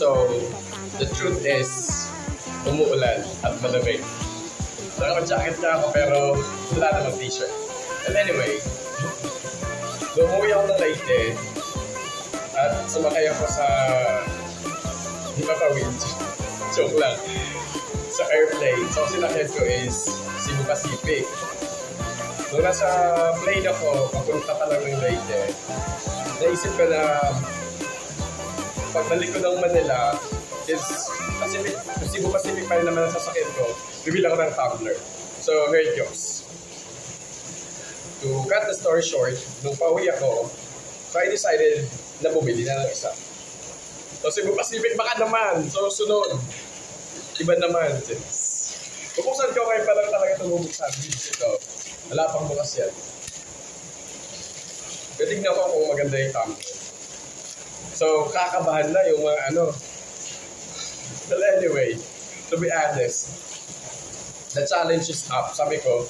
So, the truth is, umuulan at malamig. Naka-jacket na ako pero wala namang t-shirt. And anyway, umuwi ako ng Leyte at sumakay ako sa hindi pa wind. Joke lang. Sa airplane. So, sinakyan ko is Cebu Pacific. Nung nasa plane ako, papunta pa lang ng Leyte, naisip ko na pagbalik ko ng Manila is Pacific, Cebu Pacific pa rin naman ang sasakyan ko, bibili ako ng tumbler. So, here it goes. To cut the story short, nung pauwi ako, so I decided na bumili na ng isa. So, Cebu Pacific, baka naman. So, sunod. Iba naman. Bubuksan ko kayo pa lang talaga ito bubuksan. Ito. Wala pang bukas yan. Tignan ko kung maganda yung tumbler. So, kakabahan na yung mga ano. Well, anyway, to be honest, the challenge is up. Sabi ko,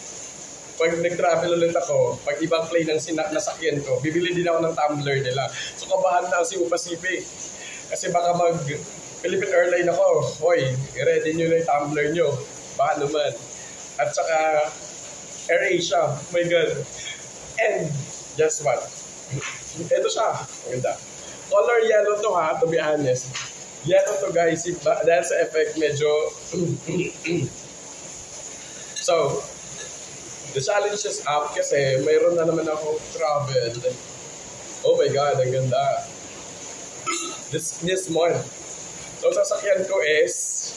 pag nag-travel ulit ako, pag ibang plane ang nasakyan ko, bibili din ako ng tumbler nila. So, kabahan na ang Cebu Pacific. Kasi baka Philippine Airline ako, hoy, i-ready nyo na yung tumbler nyo. Baka naman. At saka, AirAsia, oh my God. And, guess what? Ito siya. Maganda. Color yellow to ha, to be honest. Yellow to guys, dahil sa effect medyo... So, the challenge is up kasi mayroon na naman ako travel. Oh my God, ang ganda. This month. So, sasakyan ko is...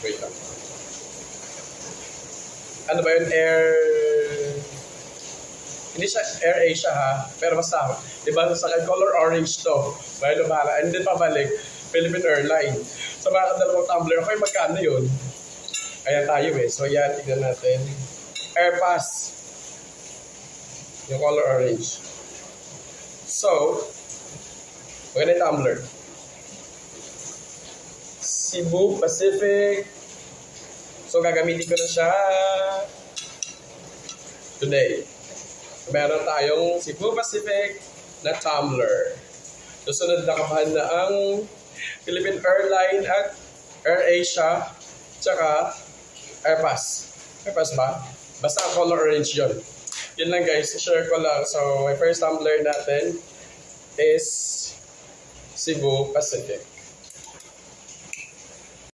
wait lang. Ano ba yun? Hindi siya AirAsia ha, pero basta, diba, sa color orange to, bahala bahala, and then pabalik, Philippine Airline. So mga dalawang tumbler, okay, magkano yun? Ayan tayo so yan, tignan natin. Airpass, yung color orange. So, maganda yung tumbler. Cebu Pacific. So gagamitin ko na siya today. Meron tayong Cebu Pacific na tumbler. Susunod na kapahan na ang Philippine Airline at AirAsia tsaka Airpass. Airpass ba? Basta color orange yun. Yun lang guys, share ko lang. So my first tumbler natin is Cebu Pacific.